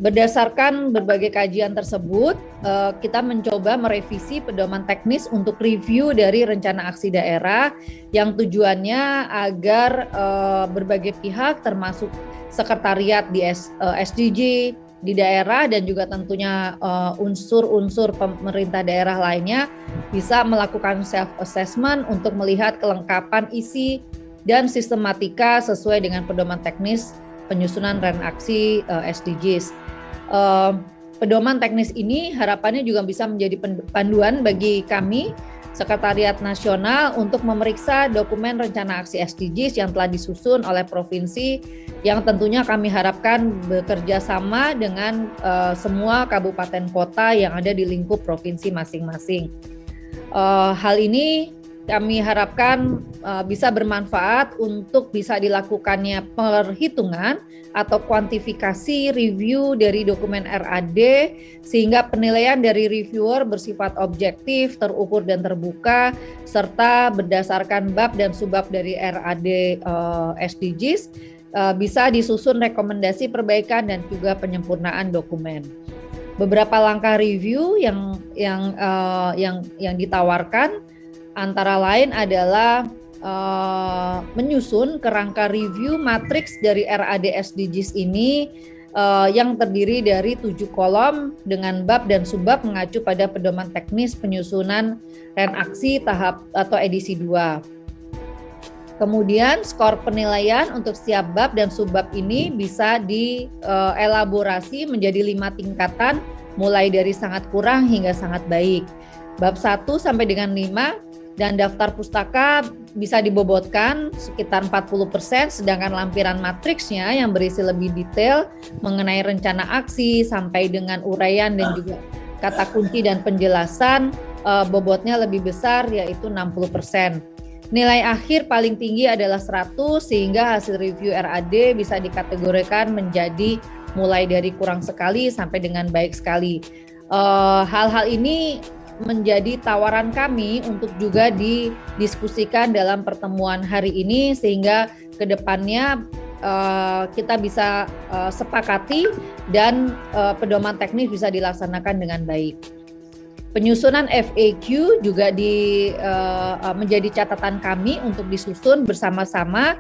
Berdasarkan berbagai kajian tersebut, kita mencoba merevisi pedoman teknis untuk review dari rencana aksi daerah yang tujuannya agar berbagai pihak termasuk sekretariat di SDG di daerah dan juga tentunya unsur-unsur pemerintah daerah lainnya bisa melakukan self-assessment untuk melihat kelengkapan isi dan sistematika sesuai dengan pedoman teknis penyusunan renaksi SDGs. Pedoman teknis ini harapannya juga bisa menjadi panduan bagi kami, Sekretariat Nasional, untuk memeriksa dokumen rencana aksi SDGs yang telah disusun oleh provinsi, yang tentunya kami harapkan bekerja sama dengan semua kabupaten kota yang ada di lingkup provinsi masing-masing. Hal ini kami harapkan bisa bermanfaat untuk bisa dilakukannya perhitungan atau kuantifikasi review dari dokumen RAD sehingga penilaian dari reviewer bersifat objektif, terukur dan terbuka serta berdasarkan bab dan subbab dari RAD SDGs bisa disusun rekomendasi perbaikan dan juga penyempurnaan dokumen. Beberapa langkah review yang ditawarkan antara lain adalah menyusun kerangka review matriks dari RAD SDGs ini yang terdiri dari 7 kolom dengan bab dan subbab mengacu pada pedoman teknis penyusunan renaksi tahap atau edisi 2. Kemudian skor penilaian untuk setiap bab dan subbab ini bisa dielaborasi menjadi 5 tingkatan mulai dari sangat kurang hingga sangat baik. Bab 1 sampai dengan 5 dan daftar pustaka bisa dibobotkan sekitar 40%, sedangkan lampiran matriksnya yang berisi lebih detail mengenai rencana aksi sampai dengan uraian dan juga kata kunci dan penjelasan bobotnya lebih besar yaitu 60%. Nilai akhir paling tinggi adalah 100 sehingga hasil review RAD bisa dikategorikan menjadi mulai dari kurang sekali sampai dengan baik sekali. Hal-hal ini menjadi tawaran kami untuk juga didiskusikan dalam pertemuan hari ini sehingga kedepannya kita bisa sepakati dan pedoman teknis bisa dilaksanakan dengan baik. Penyusunan FAQ juga menjadi catatan kami untuk disusun bersama-sama.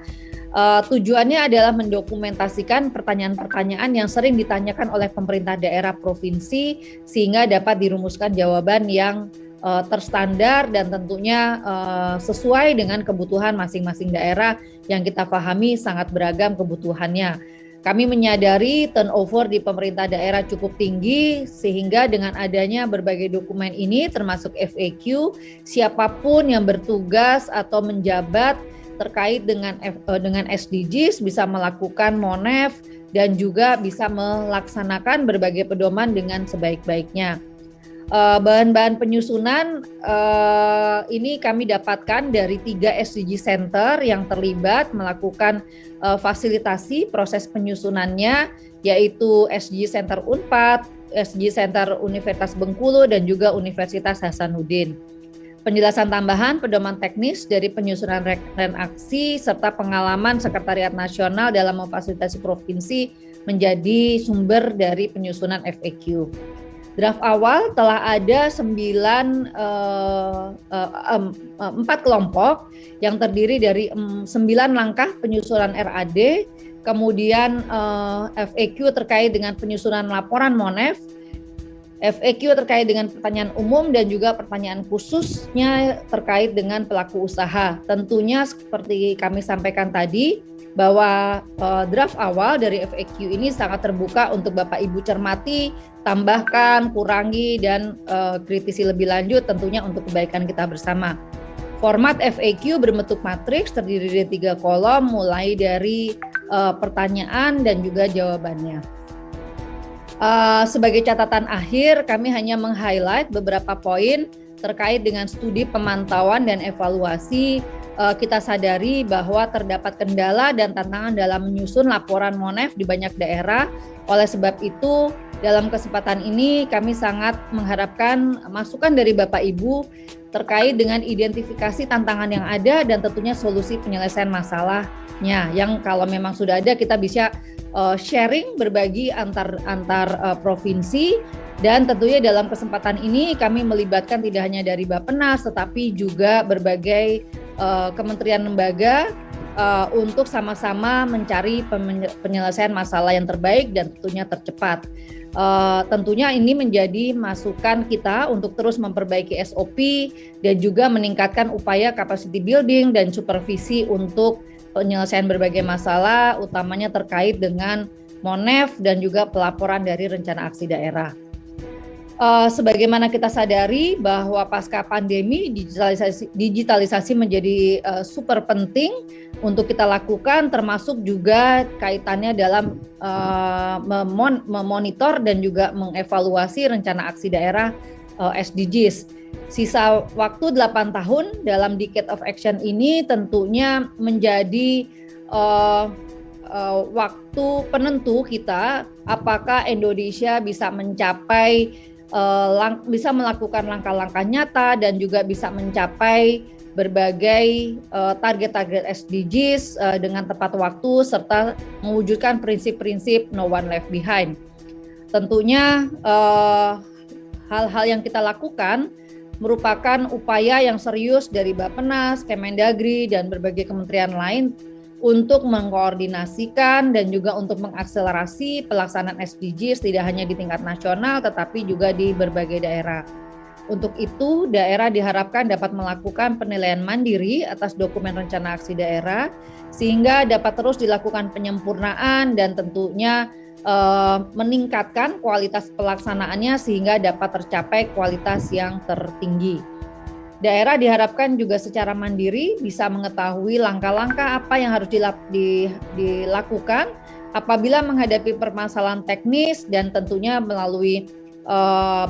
Tujuannya adalah mendokumentasikan pertanyaan-pertanyaan yang sering ditanyakan oleh pemerintah daerah provinsi sehingga dapat dirumuskan jawaban yang terstandar dan tentunya sesuai dengan kebutuhan masing-masing daerah yang kita pahami sangat beragam kebutuhannya. Kami menyadari turnover di pemerintah daerah cukup tinggi sehingga dengan adanya berbagai dokumen ini termasuk FAQ, siapapun yang bertugas atau menjabat terkait dengan SDGs bisa melakukan MONEF dan juga bisa melaksanakan berbagai pedoman dengan sebaik-baiknya. Bahan-bahan penyusunan ini kami dapatkan dari 3 SDG Center yang terlibat melakukan fasilitasi proses penyusunannya, yaitu SDG Center Unpad, SDG Center Universitas Bengkulu dan juga Universitas Hasanuddin. Penjelasan tambahan pedoman teknis dari penyusunan renaksi serta pengalaman Sekretariat Nasional dalam memfasilitasi provinsi menjadi sumber dari penyusunan FAQ. Draft awal telah ada 4 kelompok yang terdiri dari 9 langkah penyusunan RAD, kemudian FAQ terkait dengan penyusunan laporan MONEF, FAQ terkait dengan pertanyaan umum dan juga pertanyaan khususnya terkait dengan pelaku usaha. Tentunya seperti kami sampaikan tadi bahwa draft awal dari FAQ ini sangat terbuka untuk Bapak Ibu cermati, tambahkan, kurangi dan kritisi lebih lanjut tentunya untuk kebaikan kita bersama. Format FAQ berbentuk matriks terdiri dari 3 kolom mulai dari pertanyaan dan juga jawabannya. Sebagai catatan akhir, kami hanya meng-highlight beberapa poin terkait dengan studi pemantauan dan evaluasi. Kita sadari bahwa terdapat kendala dan tantangan dalam menyusun laporan MONEF di banyak daerah. Oleh sebab itu, dalam kesempatan ini kami sangat mengharapkan masukan dari Bapak Ibu terkait dengan identifikasi tantangan yang ada dan tentunya solusi penyelesaian masalahnya yang kalau memang sudah ada kita bisa sharing, berbagi antar provinsi. Dan tentunya dalam kesempatan ini kami melibatkan tidak hanya dari Bappenas tetapi juga berbagai kementerian lembaga untuk sama-sama mencari penyelesaian masalah yang terbaik dan tentunya tercepat. Tentunya ini menjadi masukan kita untuk terus memperbaiki SOP dan juga meningkatkan upaya capacity building dan supervisi untuk penyelesaian berbagai masalah, utamanya terkait dengan Monef dan juga pelaporan dari rencana aksi daerah. Sebagaimana kita sadari bahwa pasca pandemi digitalisasi menjadi super penting untuk kita lakukan, termasuk juga kaitannya dalam memonitor dan juga mengevaluasi rencana aksi daerah SDGs. Sisa waktu 8 tahun dalam Decade of Action ini tentunya menjadi waktu penentu kita apakah Indonesia bisa mencapai bisa melakukan langkah-langkah nyata dan juga bisa mencapai berbagai target-target SDGs dengan tepat waktu serta mewujudkan prinsip-prinsip no one left behind. Tentunya hal-hal yang kita lakukan merupakan upaya yang serius dari Bappenas, Kemendagri, dan berbagai kementerian lain untuk mengkoordinasikan dan juga untuk mengakselerasi pelaksanaan SDGs tidak hanya di tingkat nasional tetapi juga di berbagai daerah. Untuk itu, daerah diharapkan dapat melakukan penilaian mandiri atas dokumen rencana aksi daerah sehingga dapat terus dilakukan penyempurnaan dan tentunya meningkatkan kualitas pelaksanaannya sehingga dapat tercapai kualitas yang tertinggi. Daerah diharapkan juga secara mandiri bisa mengetahui langkah-langkah apa yang harus dilakukan apabila menghadapi permasalahan teknis dan tentunya melalui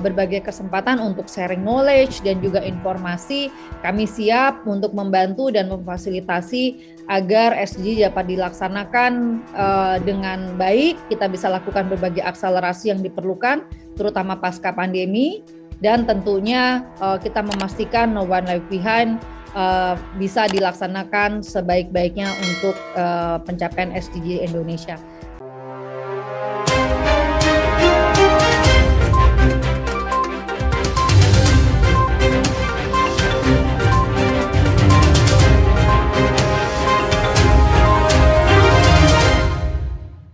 berbagai kesempatan untuk sharing knowledge dan juga informasi. Kami siap untuk membantu dan memfasilitasi agar SDG dapat dilaksanakan dengan baik. Kita bisa lakukan berbagai akselerasi yang diperlukan terutama pasca pandemi. Dan tentunya kita memastikan no one left behind bisa dilaksanakan sebaik-baiknya untuk pencapaian SDG Indonesia.